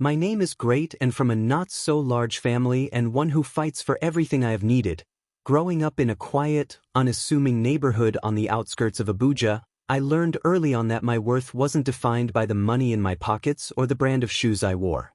My name is great and from a not-so-large family and one who fights for everything I have needed. Growing up in a quiet, unassuming neighborhood on the outskirts of Abuja, I learned early on that my worth wasn't defined by the money in my pockets or the brand of shoes I wore.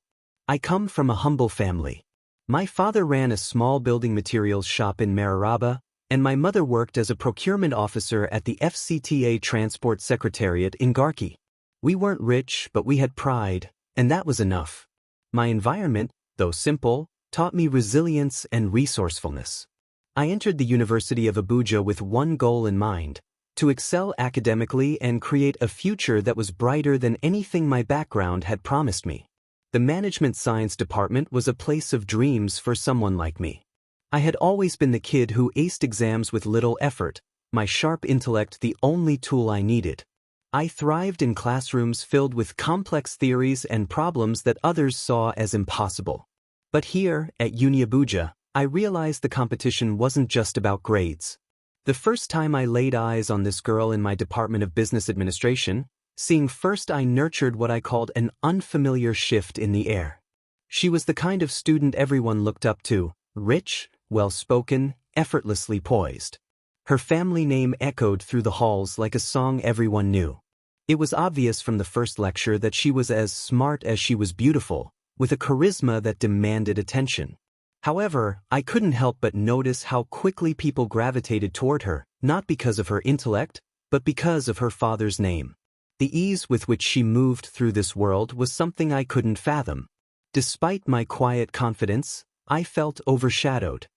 I come from a humble family. My father ran a small building materials shop in Mararaba, and my mother worked as a procurement officer at the FCTA Transport Secretariat in Garki. We weren't rich, but we had pride, and that was enough. My environment, though simple, taught me resilience and resourcefulness. I entered the University of Abuja with one goal in mind: to excel academically and create a future that was brighter than anything my background had promised me. The management science department was a place of dreams for someone like me. I had always been the kid who aced exams with little effort, my sharp intellect the only tool I needed. I thrived in classrooms filled with complex theories and problems that others saw as impossible. But here, at Uni Abuja, I realized the competition wasn't just about grades. The first time I laid eyes on this girl in my Department of Business Administration, seeing first I nurtured what I called an unfamiliar shift in the air. She was the kind of student everyone looked up to, rich, well-spoken, effortlessly poised. Her family name echoed through the halls like a song everyone knew. It was obvious from the first lecture that she was as smart as she was beautiful, with a charisma that demanded attention. However, I couldn't help but notice how quickly people gravitated toward her, not because of her intellect, but because of her father's name. The ease with which she moved through this world was something I couldn't fathom. Despite my quiet confidence, I felt overshadowed.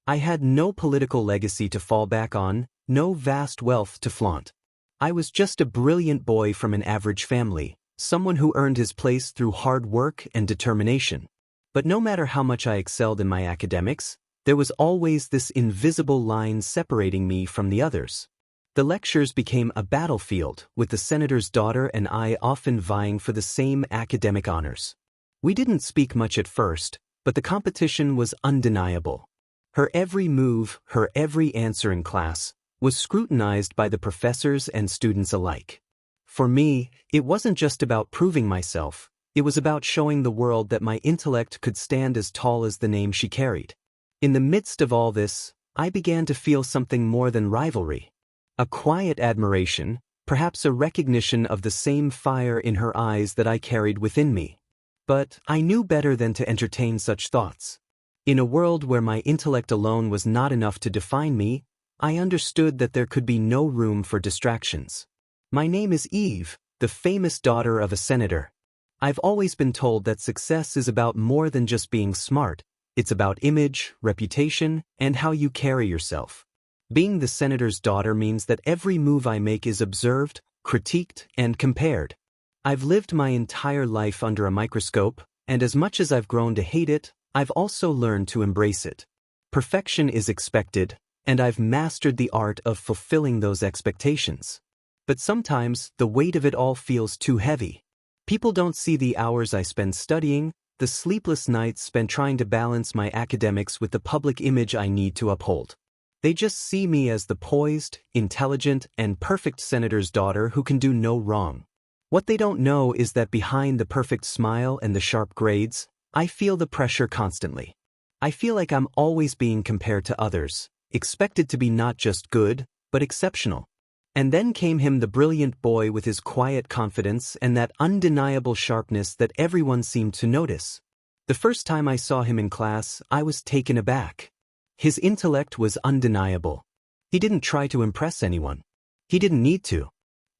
I had no political legacy to fall back on, no vast wealth to flaunt. I was just a brilliant boy from an average family, someone who earned his place through hard work and determination. But no matter how much I excelled in my academics, there was always this invisible line separating me from the others. The lectures became a battlefield, with the senator's daughter and I often vying for the same academic honors. We didn't speak much at first, but the competition was undeniable. Her every move, her every answer in class, was scrutinized by the professors and students alike. For me, it wasn't just about proving myself, it was about showing the world that my intellect could stand as tall as the name she carried. In the midst of all this, I began to feel something more than rivalry. A quiet admiration, perhaps a recognition of the same fire in her eyes that I carried within me. But I knew better than to entertain such thoughts. In a world where my intellect alone was not enough to define me, I understood that there could be no room for distractions. My name is Eve, the famous daughter of a senator. I've always been told that success is about more than just being smart. It's about image, reputation, and how you carry yourself. Being the senator's daughter means that every move I make is observed, critiqued, and compared. I've lived my entire life under a microscope, and as much as I've grown to hate it, I've also learned to embrace it. Perfection is expected, and I've mastered the art of fulfilling those expectations. But sometimes, the weight of it all feels too heavy. People don't see the hours I spend studying, the sleepless nights spent trying to balance my academics with the public image I need to uphold. They just see me as the poised, intelligent, and perfect senator's daughter who can do no wrong. What they don't know is that behind the perfect smile and the sharp grades, I feel the pressure constantly. I feel like I'm always being compared to others, expected to be not just good, but exceptional. And then came him the brilliant boy with his quiet confidence and that undeniable sharpness that everyone seemed to notice. The first time I saw him in class, I was taken aback. His intellect was undeniable. He didn't try to impress anyone. He didn't need to.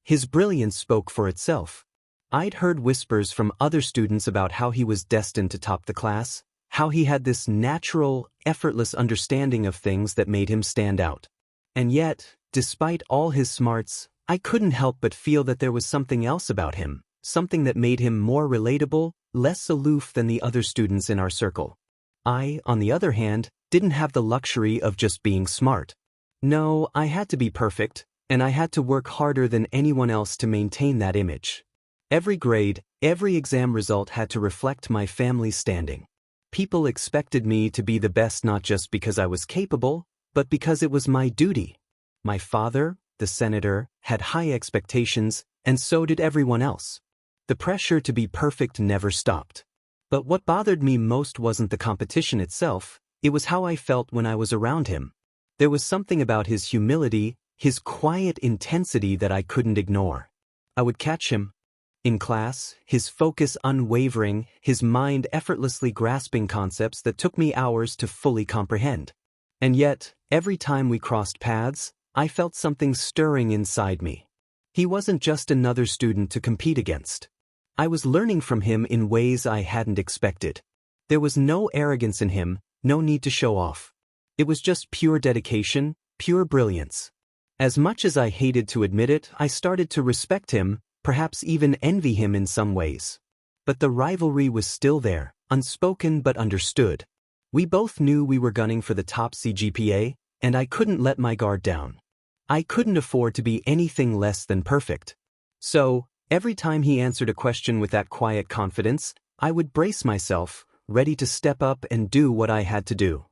His brilliance spoke for itself. I'd heard whispers from other students about how he was destined to top the class, how he had this natural, effortless understanding of things that made him stand out. And yet, despite all his smarts, I couldn't help but feel that there was something else about him, something that made him more relatable, less aloof than the other students in our circle. I, on the other hand, didn't have the luxury of just being smart. No, I had to be perfect, and I had to work harder than anyone else to maintain that image. Every grade, every exam result had to reflect my family's standing. People expected me to be the best not just because I was capable, but because it was my duty. My father, the senator, had high expectations, and so did everyone else. The pressure to be perfect never stopped. But what bothered me most wasn't the competition itself, it was how I felt when I was around him. There was something about his humility, his quiet intensity that I couldn't ignore. I would catch him in class, his focus unwavering, his mind effortlessly grasping concepts that took me hours to fully comprehend. And yet, every time we crossed paths, I felt something stirring inside me. He wasn't just another student to compete against. I was learning from him in ways I hadn't expected. There was no arrogance in him, no need to show off. It was just pure dedication, pure brilliance. As much as I hated to admit it, I started to respect him, perhaps even envy him in some ways. But the rivalry was still there, unspoken but understood. We both knew we were gunning for the top CGPA, and I couldn't let my guard down. I couldn't afford to be anything less than perfect. So, every time he answered a question with that quiet confidence, I would brace myself, ready to step up and do what I had to do.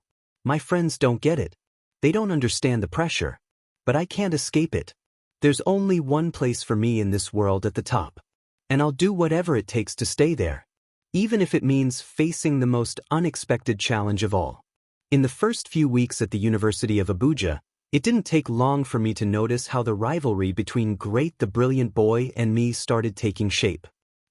My friends don't get it. They don't understand the pressure. But I can't escape it. There's only one place for me in this world at the top. And I'll do whatever it takes to stay there. Even if it means facing the most unexpected challenge of all. In the first few weeks at the University of Abuja, it didn't take long for me to notice how the rivalry between Great the brilliant boy and me started taking shape.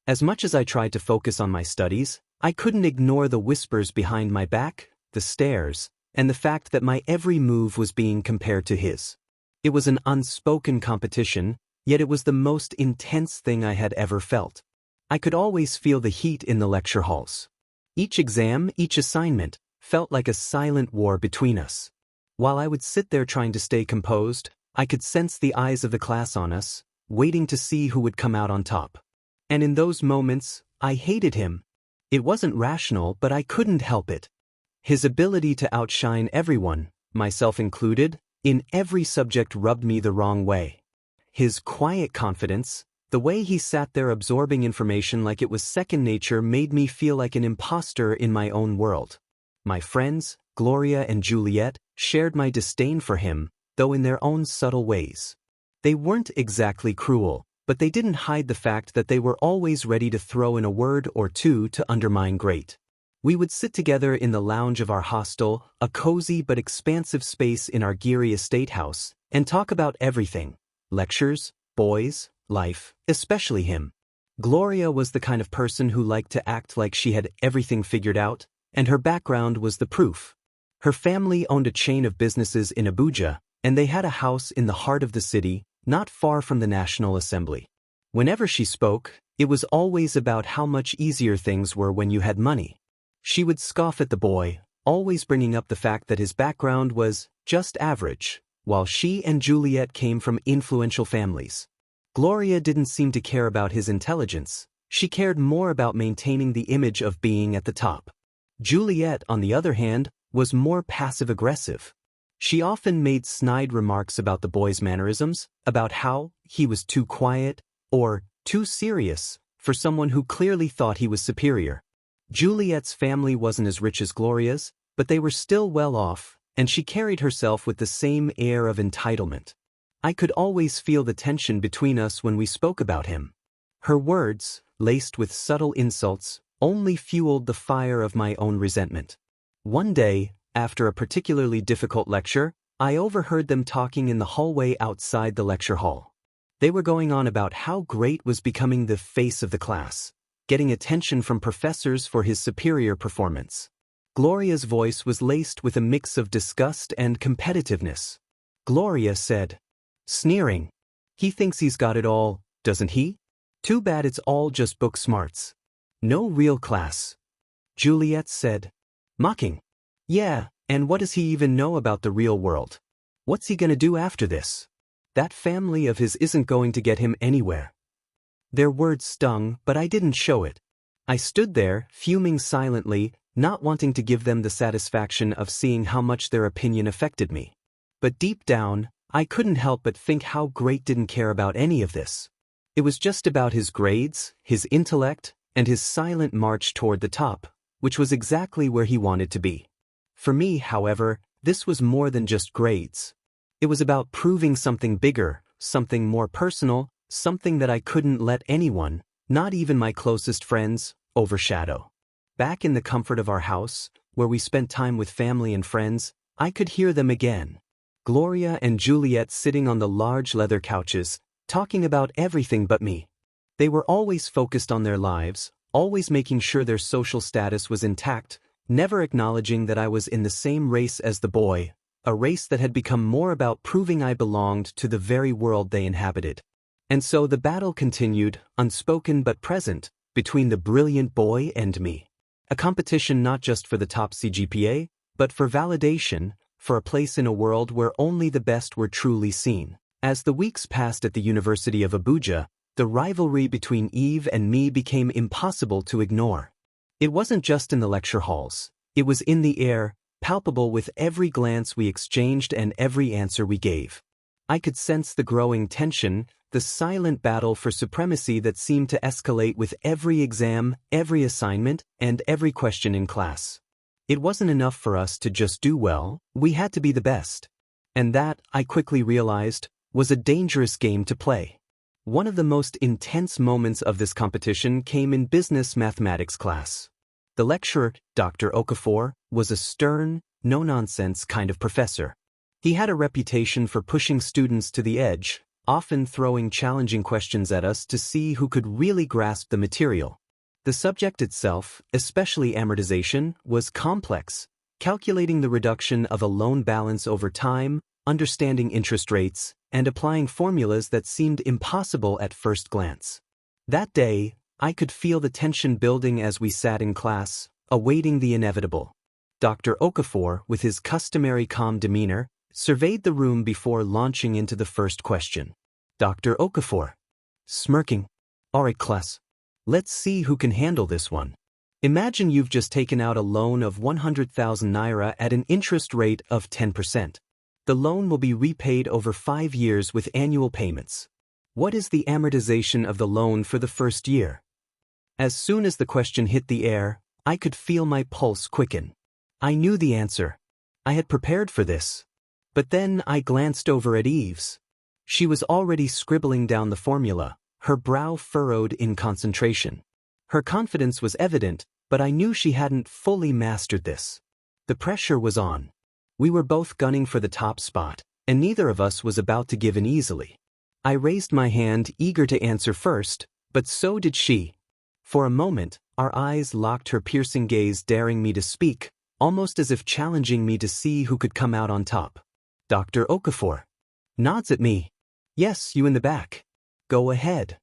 As much as I tried to focus on my studies, I couldn't ignore the whispers behind my back, the stares, and the fact that my every move was being compared to his. It was an unspoken competition, yet it was the most intense thing I had ever felt. I could always feel the heat in the lecture halls. Each exam, each assignment, felt like a silent war between us. While I would sit there trying to stay composed, I could sense the eyes of the class on us, waiting to see who would come out on top. And in those moments, I hated him. It wasn't rational, but I couldn't help it. His ability to outshine everyone, myself included, in every subject rubbed me the wrong way. His quiet confidence, the way he sat there absorbing information like it was second nature, made me feel like an imposter in my own world. My friends, Gloria and Juliet, shared my disdain for him, though in their own subtle ways. They weren't exactly cruel, but they didn't hide the fact that they were always ready to throw in a word or two to undermine Great. We would sit together in the lounge of our hostel, a cozy but expansive space in our Geary estate house, and talk about everything: lectures, boys, life, especially him. Gloria was the kind of person who liked to act like she had everything figured out, and her background was the proof. Her family owned a chain of businesses in Abuja, and they had a house in the heart of the city, not far from the National Assembly. Whenever she spoke, it was always about how much easier things were when you had money. She would scoff at the boy, always bringing up the fact that his background was just average, while she and Juliet came from influential families. Gloria didn't seem to care about his intelligence. She cared more about maintaining the image of being at the top. Juliet, on the other hand, was more passive-aggressive. She often made snide remarks about the boy's mannerisms, about how he was too quiet or too serious for someone who clearly thought he was superior. Juliet's family wasn't as rich as Gloria's, but they were still well off, and she carried herself with the same air of entitlement. I could always feel the tension between us when we spoke about him. Her words, laced with subtle insults, only fueled the fire of my own resentment. One day, after a particularly difficult lecture, I overheard them talking in the hallway outside the lecture hall. They were going on about how Great was becoming the face of the class, getting attention from professors for his superior performance. Gloria's voice was laced with a mix of disgust and competitiveness. Gloria said, sneering, "He thinks he's got it all, doesn't he? Too bad it's all just book smarts. No real class." Juliet said, mocking, "Yeah, and what does he even know about the real world? What's he gonna do after this? That family of his isn't going to get him anywhere." Their words stung, but I didn't show it. I stood there, fuming silently, not wanting to give them the satisfaction of seeing how much their opinion affected me. But deep down, I couldn't help but think how Great didn't care about any of this. It was just about his grades, his intellect, and his silent march toward the top, which was exactly where he wanted to be. For me, however, this was more than just grades. It was about proving something bigger, something more personal, something that I couldn't let anyone, not even my closest friends, overshadow. Back in the comfort of our house, where we spent time with family and friends, I could hear them again. Gloria and Juliet sitting on the large leather couches, talking about everything but me. They were always focused on their lives, always making sure their social status was intact, never acknowledging that I was in the same race as the boy, a race that had become more about proving I belonged to the very world they inhabited. And so the battle continued, unspoken but present, between the brilliant boy and me. A competition not just for the top CGPA, but for validation, for a place in a world where only the best were truly seen. As the weeks passed at the University of Abuja, the rivalry between Eve and me became impossible to ignore. It wasn't just in the lecture halls. It was in the air, palpable with every glance we exchanged and every answer we gave. I could sense the growing tension, the silent battle for supremacy that seemed to escalate with every exam, every assignment, and every question in class. It wasn't enough for us to just do well, we had to be the best. And that, I quickly realized, was a dangerous game to play. One of the most intense moments of this competition came in business mathematics class. The lecturer, Dr. Okafor, was a stern, no-nonsense kind of professor. He had a reputation for pushing students to the edge, often throwing challenging questions at us to see who could really grasp the material. The subject itself, especially amortization, was complex, calculating the reduction of a loan balance over time, understanding interest rates, and applying formulas that seemed impossible at first glance. That day, I could feel the tension building as we sat in class, awaiting the inevitable. Dr. Okafor, with his customary calm demeanor, surveyed the room before launching into the first question. Dr. Okafor. Smirking. All right, class. Let's see who can handle this one. Imagine you've just taken out a loan of 100,000 naira at an interest rate of 10%. The loan will be repaid over 5 years with annual payments. What is the amortization of the loan for the first year? As soon as the question hit the air, I could feel my pulse quicken. I knew the answer. I had prepared for this. But then I glanced over at Eve's. She was already scribbling down the formula, her brow furrowed in concentration. Her confidence was evident, but I knew she hadn't fully mastered this. The pressure was on. We were both gunning for the top spot, and neither of us was about to give in easily. I raised my hand, eager to answer first, but so did she. For a moment, our eyes locked, her piercing gaze daring me to speak, almost as if challenging me to see who could come out on top. Dr. Okafor nods at me. Yes, you in the back. Go ahead.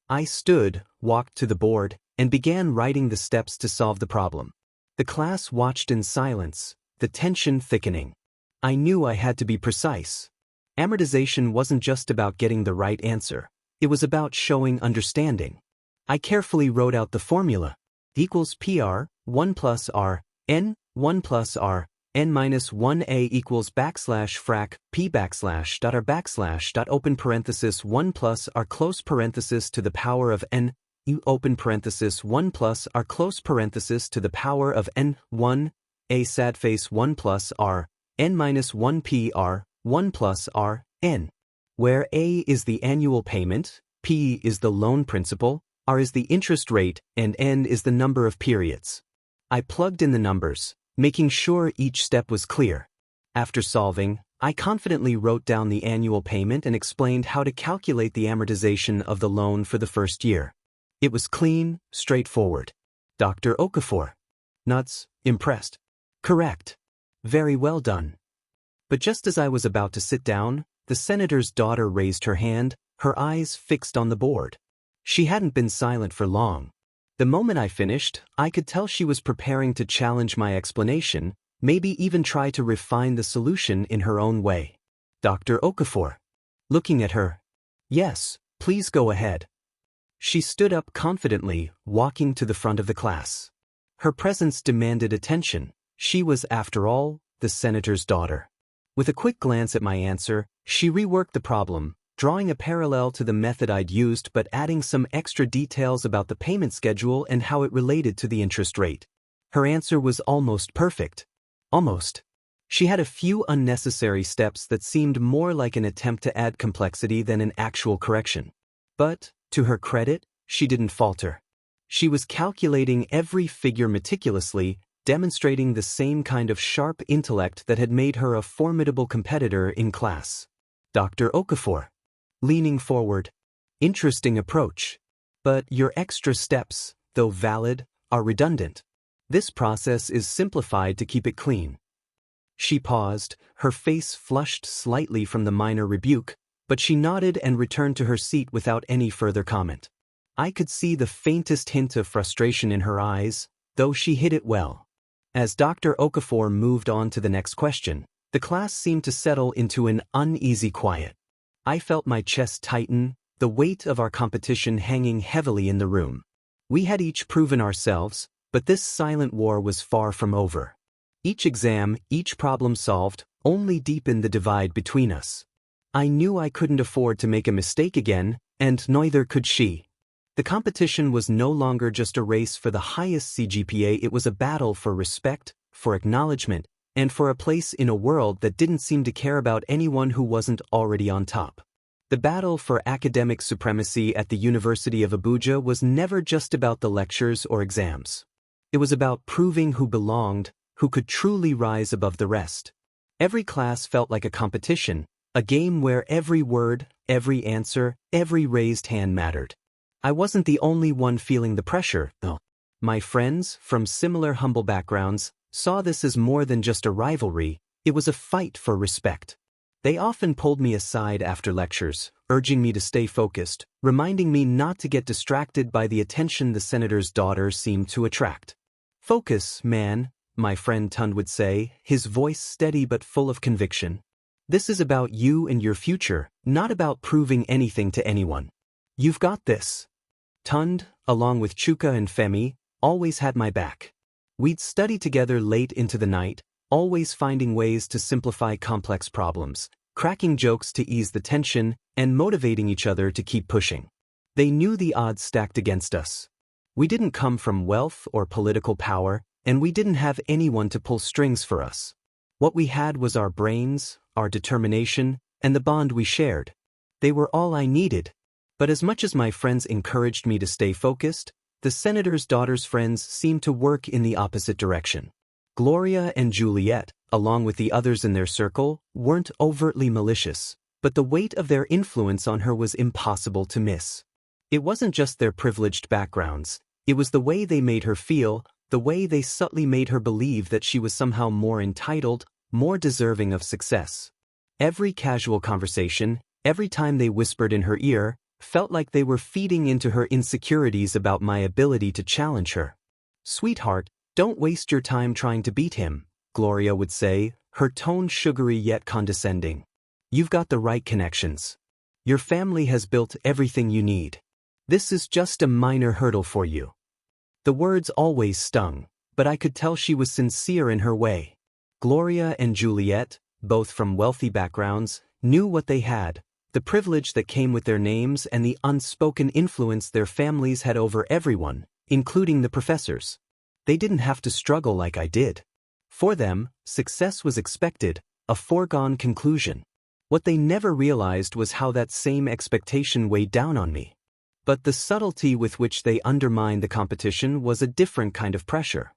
I stood, walked to the board, and began writing the steps to solve the problem. The class watched in silence, the tension thickening. I knew I had to be precise. Amortization wasn't just about getting the right answer. It was about showing understanding. I carefully wrote out the formula. Equals PR, 1 plus R, N, 1 plus R, N minus 1A equals backslash frac, P backslash dot R backslash dot open parenthesis 1 plus R close parenthesis to the power of N, U open parenthesis 1 plus R close parenthesis to the power of N, 1, A sad face 1 plus R, N minus 1 PR, 1 plus R, N. Where A is the annual payment, P is the loan principal, R is the interest rate, and N is the number of periods. I plugged in the numbers, making sure each step was clear. After solving, I confidently wrote down the annual payment and explained how to calculate the amortization of the loan for the first year. It was clean, straightforward. Dr. Okafor. Nuts, impressed. Correct. Very well done. But just as I was about to sit down, the senator's daughter raised her hand, her eyes fixed on the board. She hadn't been silent for long. The moment I finished, I could tell she was preparing to challenge my explanation, maybe even try to refine the solution in her own way. Dr. Okafor. Looking at her. Yes, please go ahead. She stood up confidently, walking to the front of the class. Her presence demanded attention. She was, after all, the senator's daughter. With a quick glance at my answer, she reworked the problem, drawing a parallel to the method I'd used but adding some extra details about the payment schedule and how it related to the interest rate. Her answer was almost perfect. Almost. She had a few unnecessary steps that seemed more like an attempt to add complexity than an actual correction. But, to her credit, she didn't falter. She was calculating every figure meticulously, demonstrating the same kind of sharp intellect that had made her a formidable competitor in class. Dr. Okafor. Leaning forward. Interesting approach. But your extra steps, though valid, are redundant. This process is simplified to keep it clean. She paused, her face flushed slightly from the minor rebuke, but she nodded and returned to her seat without any further comment. I could see the faintest hint of frustration in her eyes, though she hid it well. As Dr. Okafor moved on to the next question, the class seemed to settle into an uneasy quiet. I felt my chest tighten, the weight of our competition hanging heavily in the room. We had each proven ourselves, but this silent war was far from over. Each exam, each problem solved, only deepened the divide between us. I knew I couldn't afford to make a mistake again, and neither could she. The competition was no longer just a race for the highest CGPA, it was a battle for respect, for acknowledgement, and for a place in a world that didn't seem to care about anyone who wasn't already on top. The battle for academic supremacy at the University of Abuja was never just about the lectures or exams. It was about proving who belonged, who could truly rise above the rest. Every class felt like a competition, a game where every word, every answer, every raised hand mattered. I wasn't the only one feeling the pressure, though. My friends, from similar humble backgrounds, saw this as more than just a rivalry, it was a fight for respect. They often pulled me aside after lectures, urging me to stay focused, reminding me not to get distracted by the attention the senator's daughter seemed to attract. "Focus, man," my friend Tund would say, his voice steady but full of conviction. "This is about you and your future, not about proving anything to anyone. You've got this." Tund, along with Chuka and Femi, always had my back. We'd study together late into the night, always finding ways to simplify complex problems, cracking jokes to ease the tension, and motivating each other to keep pushing. They knew the odds stacked against us. We didn't come from wealth or political power, and we didn't have anyone to pull strings for us. What we had was our brains, our determination, and the bond we shared. They were all I needed. But as much as my friends encouraged me to stay focused, the senator's daughter's friends seemed to work in the opposite direction. Gloria and Juliet, along with the others in their circle, weren't overtly malicious, but the weight of their influence on her was impossible to miss. It wasn't just their privileged backgrounds, it was the way they made her feel, the way they subtly made her believe that she was somehow more entitled, more deserving of success. Every casual conversation, every time they whispered in her ear, felt like they were feeding into her insecurities about my ability to challenge her. "Sweetheart, don't waste your time trying to beat him," Gloria would say, her tone sugary yet condescending. "You've got the right connections. Your family has built everything you need. This is just a minor hurdle for you." The words always stung, but I could tell she was sincere in her way. Gloria and Juliet, both from wealthy backgrounds, knew what they had, the privilege that came with their names and the unspoken influence their families had over everyone, including the professors. They didn't have to struggle like I did. For them, success was expected, a foregone conclusion. What they never realized was how that same expectation weighed down on me. But the subtlety with which they undermined the competition was a different kind of pressure.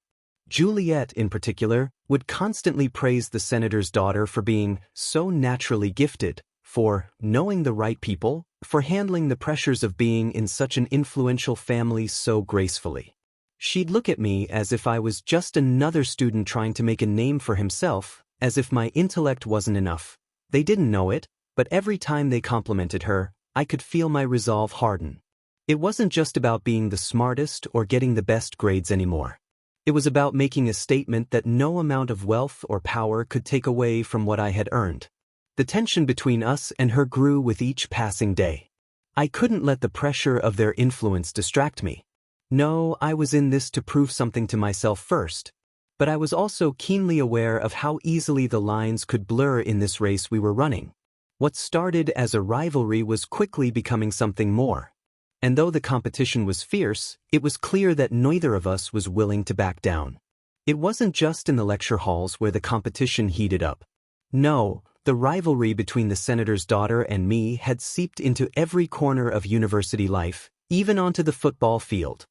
Juliet, in particular, would constantly praise the senator's daughter for being so naturally gifted, for knowing the right people, for handling the pressures of being in such an influential family so gracefully. She'd look at me as if I was just another student trying to make a name for himself, as if my intellect wasn't enough. They didn't know it, but every time they complimented her, I could feel my resolve harden. It wasn't just about being the smartest or getting the best grades anymore. It was about making a statement that no amount of wealth or power could take away from what I had earned. The tension between us and her grew with each passing day. I couldn't let the pressure of their influence distract me. No, I was in this to prove something to myself first. But I was also keenly aware of how easily the lines could blur in this race we were running. What started as a rivalry was quickly becoming something more. And though the competition was fierce, it was clear that neither of us was willing to back down. It wasn't just in the lecture halls where the competition heated up. No, the rivalry between the senator's daughter and me had seeped into every corner of university life, even onto the football field.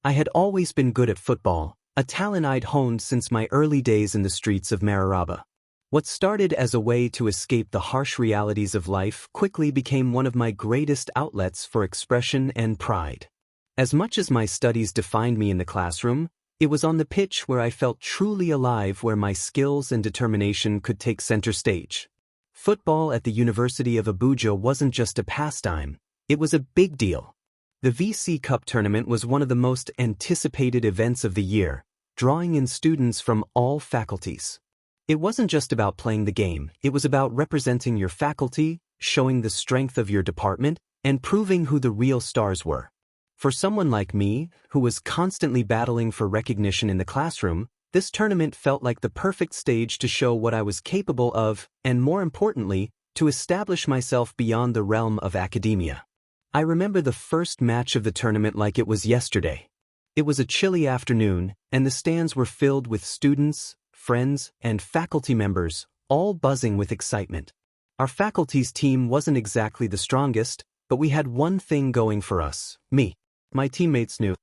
I had always been good at football, a talent I'd honed since my early days in the streets of Mararaba. What started as a way to escape the harsh realities of life quickly became one of my greatest outlets for expression and pride. As much as my studies defined me in the classroom, it was on the pitch where I felt truly alive, where my skills and determination could take center stage. Football at the University of Abuja wasn't just a pastime, it was a big deal. The VC Cup tournament was one of the most anticipated events of the year, drawing in students from all faculties. It wasn't just about playing the game, it was about representing your faculty, showing the strength of your department, and proving who the real stars were. For someone like me, who was constantly battling for recognition in the classroom, this tournament felt like the perfect stage to show what I was capable of, and more importantly, to establish myself beyond the realm of academia. I remember the first match of the tournament like it was yesterday. It was a chilly afternoon, and the stands were filled with students, friends, and faculty members, all buzzing with excitement. Our faculty's team wasn't exactly the strongest, but we had one thing going for us: me. My teammates knew